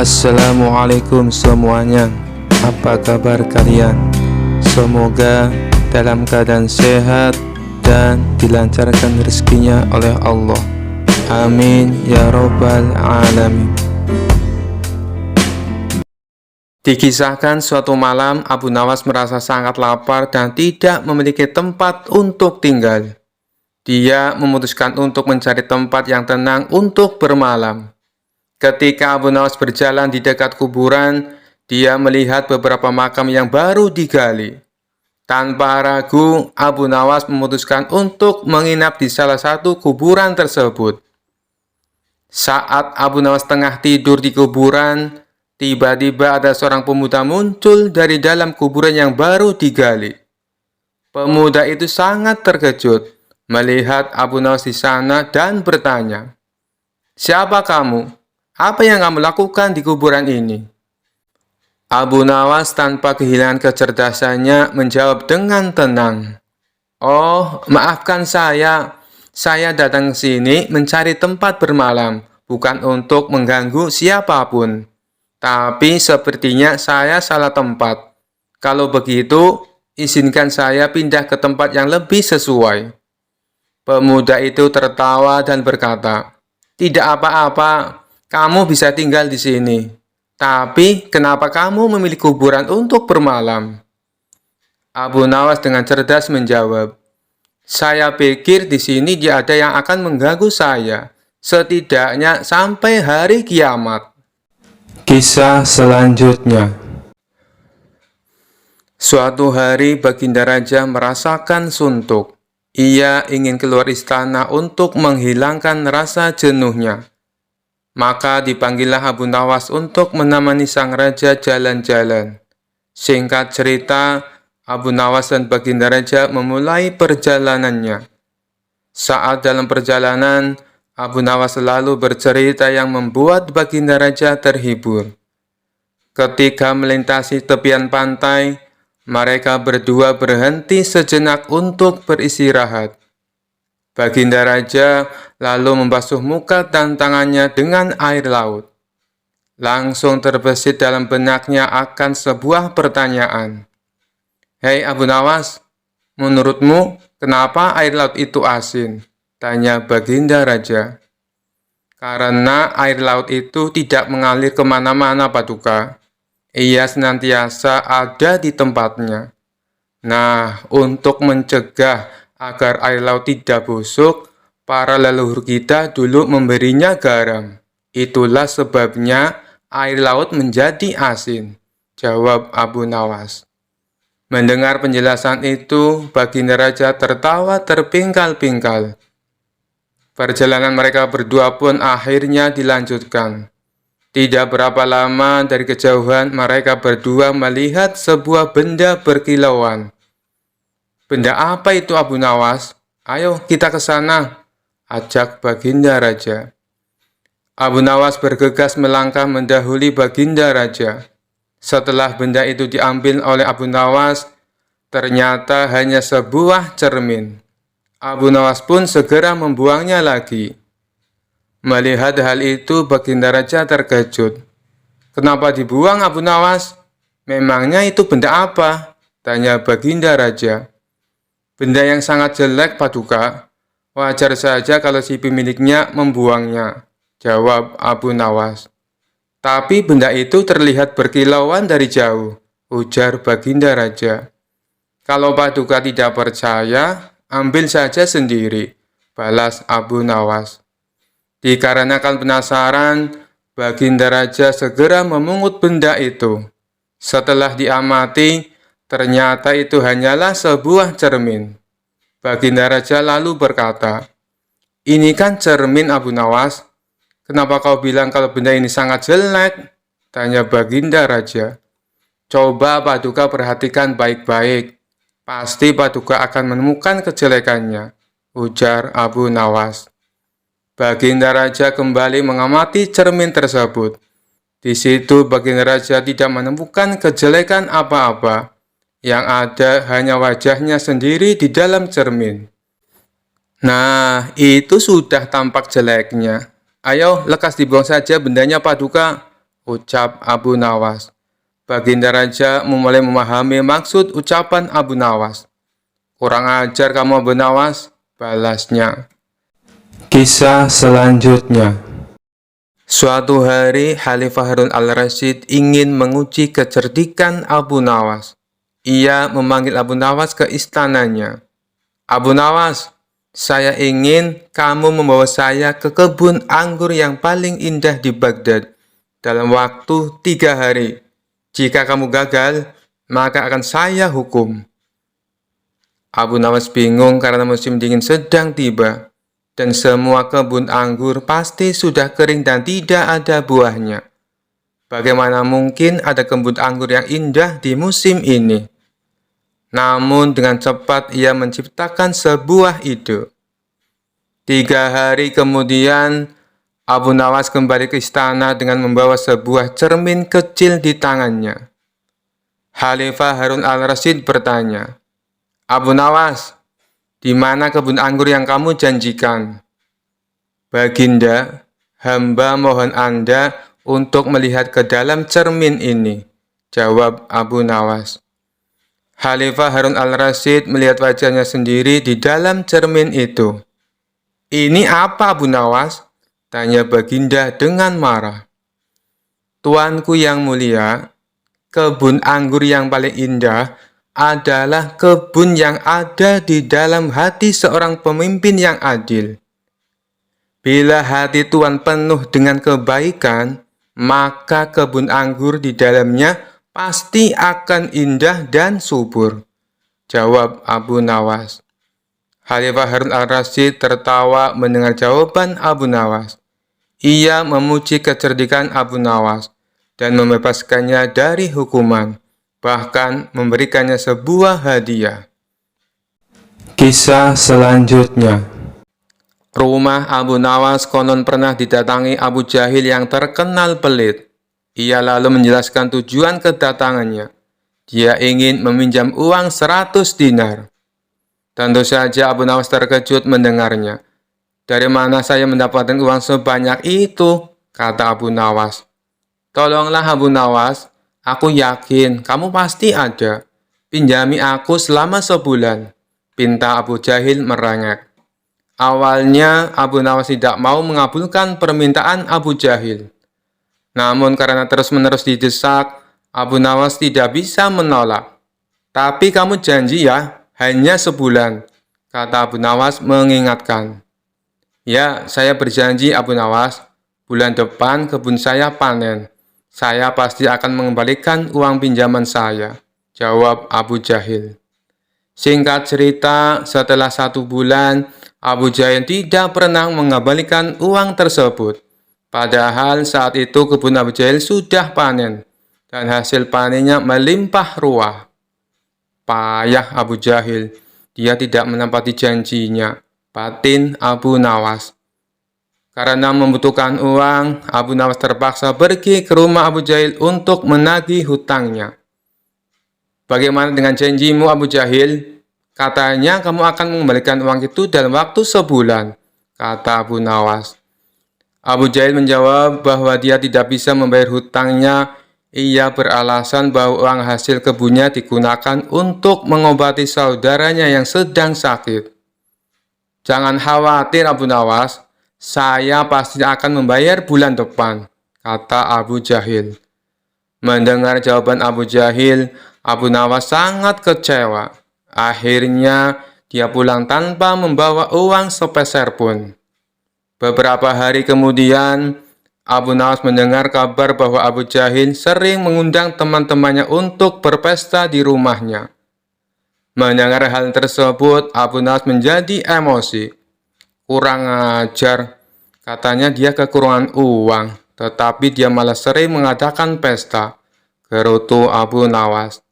Assalamualaikum semuanya. Apa kabar kalian? Semoga dalam keadaan sehat dan dilancarkan rezekinya oleh Allah. Amin ya robbal alamin. Dikisahkan suatu malam Abu Nawas merasa sangat lapar dan tidak memiliki tempat untuk tinggal. Dia memutuskan untuk mencari tempat yang tenang untuk bermalam. Ketika Abu Nawas berjalan di dekat kuburan, dia melihat beberapa makam yang baru digali. Tanpa ragu, Abu Nawas memutuskan untuk menginap di salah satu kuburan tersebut. Saat Abu Nawas tengah tidur di kuburan, tiba-tiba ada seorang pemuda muncul dari dalam kuburan yang baru digali. Pemuda itu sangat terkejut melihat Abu Nawas di sana dan bertanya, "Siapa kamu? Apa yang kamu lakukan di kuburan ini?" Abu Nawas tanpa kehilangan kecerdasannya menjawab dengan tenang, "Oh, maafkan saya. Saya datang ke sini mencari tempat bermalam, bukan untuk mengganggu siapapun. Tapi sepertinya saya salah tempat. Kalau begitu, izinkan saya pindah ke tempat yang lebih sesuai." Pemuda itu tertawa dan berkata, "Tidak apa-apa. Kamu bisa tinggal di sini. Tapi, kenapa kamu memilih kuburan untuk bermalam?" Abu Nawas dengan cerdas menjawab, "Saya pikir di sini tidak ada yang akan mengganggu saya, setidaknya sampai hari kiamat." Kisah selanjutnya. Suatu hari Baginda Raja merasakan suntuk. Ia ingin keluar istana untuk menghilangkan rasa jenuhnya. Maka dipanggillah Abu Nawas untuk menemani sang raja jalan-jalan. Singkat cerita, Abu Nawas dan Baginda Raja memulai perjalanannya. Saat dalam perjalanan, Abu Nawas selalu bercerita yang membuat Baginda Raja terhibur. Ketika melintasi tepian pantai, mereka berdua berhenti sejenak untuk beristirahat. Baginda Raja lalu membasuh muka dan tangannya dengan air laut. Langsung terbesit dalam benaknya akan sebuah pertanyaan. "Hei Abu Nawas, menurutmu kenapa air laut itu asin?" tanya Baginda Raja. "Karena air laut itu tidak mengalir kemana-mana, Paduka. Ia senantiasa ada di tempatnya. Nah, untuk mencegah agar air laut tidak busuk, para leluhur kita dulu memberinya garam. Itulah sebabnya air laut menjadi asin," jawab Abu Nawas. Mendengar penjelasan itu, Baginda Raja tertawa terpingkal-pingkal. Perjalanan mereka berdua pun akhirnya dilanjutkan. Tidak berapa lama dari kejauhan, mereka berdua melihat sebuah benda berkilauan. "Benda apa itu Abu Nawas? Ayo kita ke sana," ajak Baginda Raja. Abu Nawas bergegas melangkah mendahului Baginda Raja. Setelah benda itu diambil oleh Abu Nawas, ternyata hanya sebuah cermin. Abu Nawas pun segera membuangnya lagi. Melihat hal itu, Baginda Raja terkejut. "Kenapa dibuang Abu Nawas? Memangnya itu benda apa?" tanya Baginda Raja. "Benda yang sangat jelek, Paduka. Wajar saja kalau si pemiliknya membuangnya," jawab Abu Nawas. "Tapi benda itu terlihat berkilauan dari jauh," ujar Baginda Raja. "Kalau Paduka tidak percaya, ambil saja sendiri," balas Abu Nawas. Dikarenakan penasaran, Baginda Raja segera memungut benda itu. Setelah diamati, ternyata itu hanyalah sebuah cermin. Baginda Raja lalu berkata, "Ini kan cermin Abu Nawas. Kenapa kau bilang kalau benda ini sangat jelek?" tanya Baginda Raja. "Coba Paduka perhatikan baik-baik. Pasti Paduka akan menemukan kejelekannya," ujar Abu Nawas. Baginda Raja kembali mengamati cermin tersebut. Di situ Baginda Raja tidak menemukan kejelekan apa-apa. Yang ada hanya wajahnya sendiri di dalam cermin. "Nah, itu sudah tampak jeleknya. Ayo, lekas dibuang saja bendanya, Paduka," ucap Abu Nawas. Baginda Raja mulai memahami maksud ucapan Abu Nawas. Kurang ajar kamu Abu Nawas, balasnya. Kisah selanjutnya. Suatu hari Khalifah Harun al-Rasyid ingin menguji kecerdikan Abu Nawas. Ia memanggil Abu Nawas ke istananya. Abu Nawas, saya ingin kamu membawa saya ke kebun anggur yang paling indah di Baghdad dalam waktu 3 hari. Jika kamu gagal, maka akan saya hukum. Abu Nawas bingung karena musim dingin sedang tiba, dan semua kebun anggur pasti sudah kering dan tidak ada buahnya. Bagaimana mungkin ada kebun anggur yang indah di musim ini? Namun dengan cepat ia menciptakan sebuah ide. 3 hari kemudian, Abu Nawas kembali ke istana dengan membawa sebuah cermin kecil di tangannya. Khalifah Harun al-Rasyid bertanya, Abu Nawas, di mana kebun anggur yang kamu janjikan? Baginda, hamba mohon Anda untuk melihat ke dalam cermin ini, jawab Abu Nawas. Khalifah Harun al-Rasyid melihat wajahnya sendiri di dalam cermin itu. Ini apa Abu Nawas? Tanya Baginda dengan marah. Tuanku yang mulia, kebun anggur yang paling indah adalah kebun yang ada di dalam hati seorang pemimpin yang adil. Bila hati Tuan penuh dengan kebaikan, maka kebun anggur di dalamnya pasti akan indah dan subur, jawab Abu Nawas. Khalifah Harun al-Rasyid tertawa mendengar jawaban Abu Nawas. Ia memuji kecerdikan Abu Nawas dan membebaskannya dari hukuman, bahkan memberikannya sebuah hadiah. Kisah selanjutnya. Rumah Abu Nawas konon pernah didatangi Abu Jahil yang terkenal pelit. Ia lalu menjelaskan tujuan kedatangannya. Dia ingin meminjam uang 100 dinar. Tentu saja Abu Nawas terkejut mendengarnya. Dari mana saya mendapatkan uang sebanyak itu? Kata Abu Nawas. Tolonglah Abu Nawas, aku yakin kamu pasti ada. Pinjami aku selama sebulan, pinta Abu Jahil merengek. Awalnya Abu Nawas tidak mau mengabulkan permintaan Abu Jahil. Namun karena terus-menerus didesak, Abu Nawas tidak bisa menolak. Tapi kamu janji ya, hanya sebulan, kata Abu Nawas mengingatkan. Ya, saya berjanji Abu Nawas, bulan depan kebun saya panen. Saya pasti akan mengembalikan uang pinjaman saya, jawab Abu Jahil. Singkat cerita, setelah 1 bulan, Abu Jahil tidak pernah mengembalikan uang tersebut. Padahal saat itu kebun Abu Jahil sudah panen, dan hasil panennya melimpah ruah. Payah Abu Jahil, dia tidak menepati janjinya, batin Abu Nawas. Karena membutuhkan uang, Abu Nawas terpaksa pergi ke rumah Abu Jahil untuk menagih hutangnya. Bagaimana dengan janjimu Abu Jahil? Katanya kamu akan mengembalikan uang itu dalam waktu sebulan, kata Abu Nawas. Abu Jahil menjawab bahwa dia tidak bisa membayar hutangnya. Ia beralasan bahwa uang hasil kebunnya digunakan untuk mengobati saudaranya yang sedang sakit. Jangan khawatir Abu Nawas, saya pasti akan membayar bulan depan, kata Abu Jahil. Mendengar jawaban Abu Jahil, Abu Nawas sangat kecewa. Akhirnya, dia pulang tanpa membawa uang sepeser pun. Beberapa hari kemudian, Abu Nawas mendengar kabar bahwa Abu Jahil sering mengundang teman-temannya untuk berpesta di rumahnya. Mendengar hal tersebut, Abu Nawas menjadi emosi. Kurang ajar, katanya dia kekurangan uang, tetapi dia malah sering mengadakan pesta, gerutu Abu Nawas.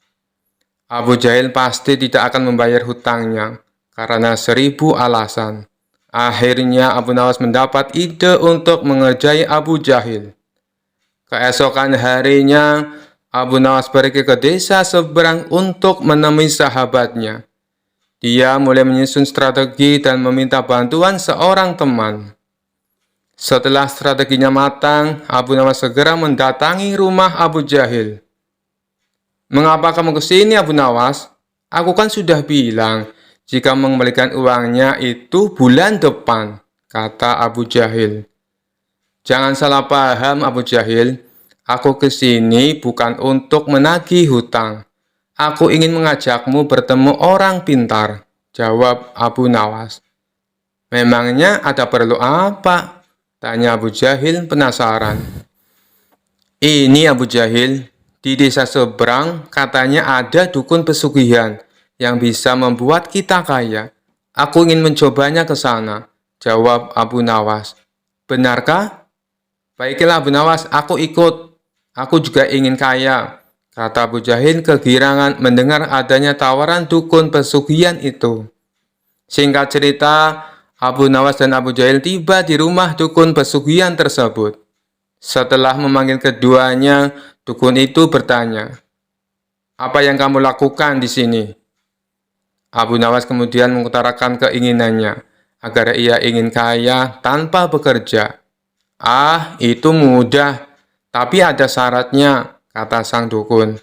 Abu Jahil pasti tidak akan membayar hutangnya, karena 1000 alasan. Akhirnya Abu Nawas mendapat ide untuk mengerjai Abu Jahil. Keesokan harinya, Abu Nawas pergi ke desa seberang untuk menemui sahabatnya. Dia mulai menyusun strategi dan meminta bantuan seorang teman. Setelah strateginya matang, Abu Nawas segera mendatangi rumah Abu Jahil. "Mengapa kamu ke sini, Abu Nawas? Aku kan sudah bilang, jika mengembalikan uangnya itu bulan depan," kata Abu Jahil. "Jangan salah paham, Abu Jahil. Aku ke sini bukan untuk menagih hutang. Aku ingin mengajakmu bertemu orang pintar," jawab Abu Nawas. "Memangnya ada perlu apa?" tanya Abu Jahil penasaran. "Ini Abu Jahil, di desa seberang katanya ada dukun pesugihan yang bisa membuat kita kaya. Aku ingin mencobanya ke sana," jawab Abu Nawas. "Benarkah? Baiklah Abu Nawas, aku ikut. Aku juga ingin kaya," kata Abu Jahil kegirangan mendengar adanya tawaran dukun pesugihan itu. Singkat cerita, Abu Nawas dan Abu Jahil tiba di rumah dukun pesugihan tersebut. Setelah memanggil keduanya, dukun itu bertanya, "Apa yang kamu lakukan di sini?" Abu Nawas kemudian mengutarakan keinginannya, agar ia ingin kaya tanpa bekerja. "Ah, itu mudah, tapi ada syaratnya," kata sang dukun.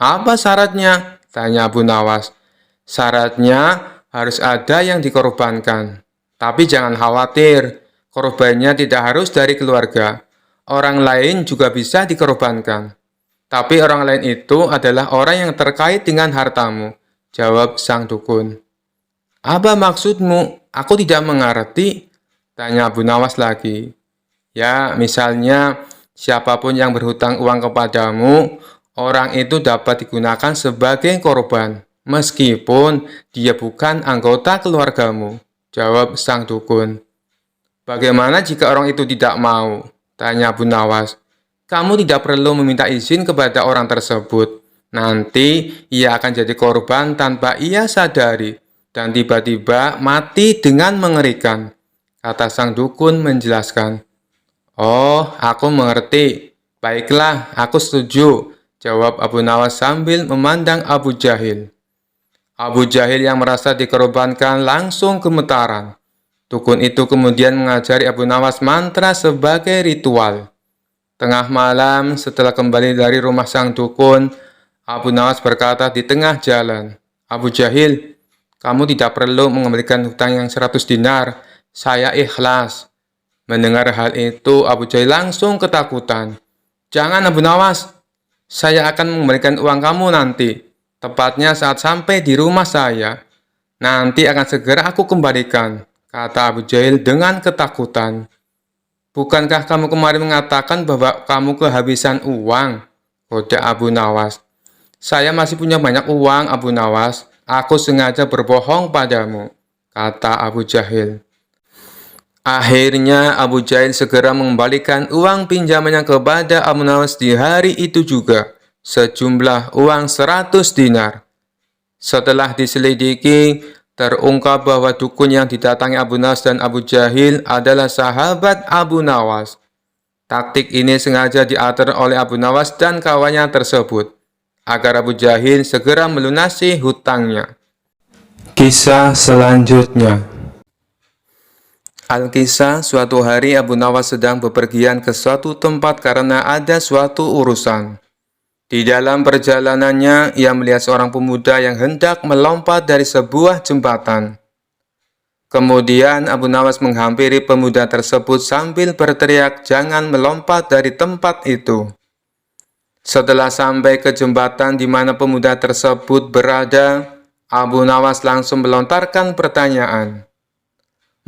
"Apa syaratnya?" tanya Abu Nawas. "Syaratnya harus ada yang dikorbankan. Tapi jangan khawatir, korbannya tidak harus dari keluarga. Orang lain juga bisa dikorbankan. Tapi orang lain itu adalah orang yang terkait dengan hartamu," jawab sang dukun. "Apa maksudmu? Aku tidak mengerti," tanya Abu Nawas lagi. "Ya, misalnya siapapun yang berhutang uang kepadamu, orang itu dapat digunakan sebagai korban, meskipun dia bukan anggota keluargamu," jawab sang dukun. "Bagaimana jika orang itu tidak mau?" tanya Abu Nawas. "Kamu tidak perlu meminta izin kepada orang tersebut. Nanti ia akan jadi korban tanpa ia sadari, dan tiba-tiba mati dengan mengerikan," kata sang dukun menjelaskan. "Oh, aku mengerti. Baiklah, aku setuju," jawab Abu Nawas sambil memandang Abu Jahil. Abu Jahil yang merasa dikorbankan langsung gemetaran. Dukun itu kemudian mengajari Abu Nawas mantra sebagai ritual. Tengah malam, setelah kembali dari rumah sang dukun, Abu Nawas berkata di tengah jalan, "Abu Jahil, kamu tidak perlu mengembalikan hutang yang 100 dinar. Saya ikhlas." Mendengar hal itu, Abu Jahil langsung ketakutan. "Jangan Abu Nawas, saya akan mengembalikan uang kamu nanti. Tepatnya saat sampai di rumah saya. Nanti akan segera aku kembalikan," kata Abu Jahil dengan ketakutan. "Bukankah kamu kemarin mengatakan bahwa kamu kehabisan uang?" kode Abu Nawas. "Saya masih punya banyak uang, Abu Nawas. Aku sengaja berbohong padamu," kata Abu Jahil. Akhirnya Abu Jahil segera mengembalikan uang pinjamannya kepada Abu Nawas di hari itu juga, sejumlah uang 100 dinar. Setelah diselidiki, terungkap bahwa dukun yang didatangi Abu Nawas dan Abu Jahil adalah sahabat Abu Nawas. Taktik ini sengaja diatur oleh Abu Nawas dan kawannya tersebut, agar Abu Jahil segera melunasi hutangnya. Kisah selanjutnya. Alkisah, suatu hari Abu Nawas sedang bepergian ke suatu tempat karena ada suatu urusan. Di dalam perjalanannya, ia melihat seorang pemuda yang hendak melompat dari sebuah jembatan. Kemudian Abu Nawas menghampiri pemuda tersebut sambil berteriak, "Jangan melompat dari tempat itu." Setelah sampai ke jembatan di mana pemuda tersebut berada, Abu Nawas langsung melontarkan pertanyaan.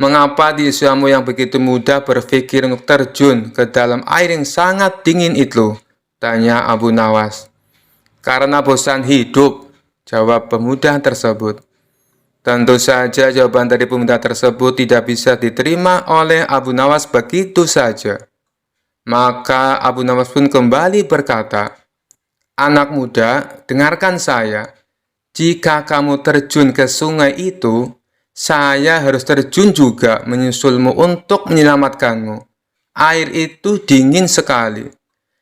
"Mengapa di usiamu yang begitu muda berpikir untuk terjun ke dalam air yang sangat dingin itu?" tanya Abu Nawas. "Karena bosan hidup," jawab pemuda tersebut. Tentu saja jawaban dari pemuda tersebut tidak bisa diterima oleh Abu Nawas begitu saja. Maka Abu Nawas pun kembali berkata, "Anak muda, dengarkan saya. Jika kamu terjun ke sungai itu, saya harus terjun juga menyusulmu untuk menyelamatkanmu. Air itu dingin sekali.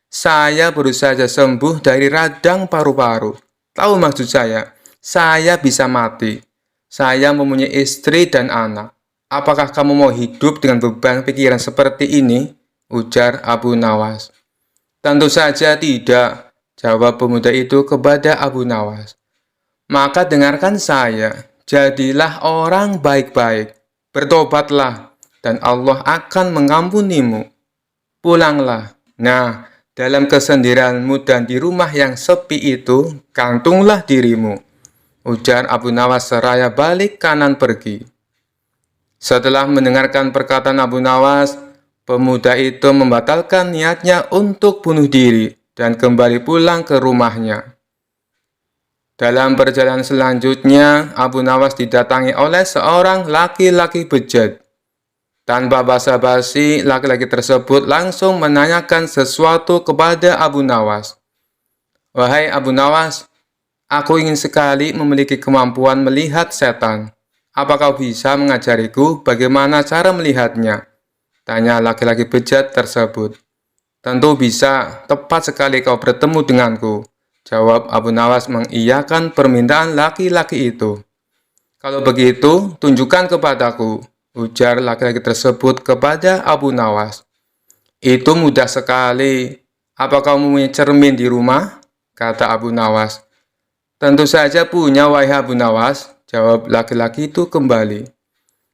Saya baru saja sembuh dari radang paru-paru. Tahu maksud saya bisa mati. Saya mempunyai istri dan anak. Apakah kamu mau hidup dengan beban pikiran seperti ini? Ujar Abu Nawas. Tentu saja tidak, jawab pemuda itu kepada Abu Nawas. Maka dengarkan saya, jadilah orang baik-baik, bertobatlah, dan Allah akan mengampunimu. Pulanglah. Nah, dalam kesendirianmu dan di rumah yang sepi itu, gantunglah dirimu. Ujar Abu Nawas seraya balik kanan pergi. Setelah mendengarkan perkataan Abu Nawas, pemuda itu membatalkan niatnya untuk bunuh diri dan kembali pulang ke rumahnya. Dalam perjalanan selanjutnya, Abu Nawas didatangi oleh seorang laki-laki bejat. Tanpa basa-basi, laki-laki tersebut langsung menanyakan sesuatu kepada Abu Nawas. Wahai Abu Nawas, aku ingin sekali memiliki kemampuan melihat setan. Apa kau bisa mengajariku bagaimana cara melihatnya? Tanya laki-laki bejat tersebut. Tentu bisa, tepat sekali kau bertemu denganku. Jawab Abu Nawas mengiyakan permintaan laki-laki itu. Kalau begitu, tunjukkan kepadaku, ujar laki-laki tersebut kepada Abu Nawas. Itu mudah sekali. Apa kau mempunyai cermin di rumah? Kata Abu Nawas. Tentu saja punya, wahai Abu Nawas, jawab laki-laki itu kembali.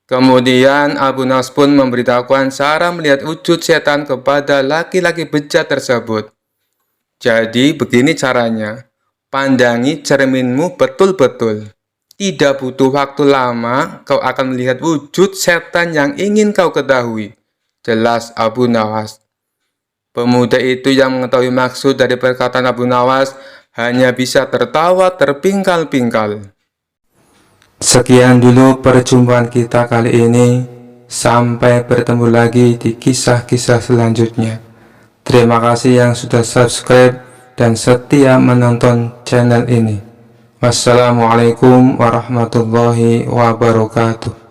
Kemudian Abu Nawas pun memberitahukan cara melihat wujud setan kepada laki-laki bejat tersebut. Jadi begini caranya, pandangi cerminmu betul-betul. Tidak butuh waktu lama, kau akan melihat wujud setan yang ingin kau ketahui. Jelas Abu Nawas. Pemuda itu yang mengetahui maksud dari perkataan Abu Nawas hanya bisa tertawa terpingkal-pingkal. Sekian dulu perjumpaan kita kali ini. Sampai bertemu lagi di kisah-kisah selanjutnya. Terima kasih yang sudah subscribe dan setia menonton channel ini. Wassalamualaikum warahmatullahi wabarakatuh.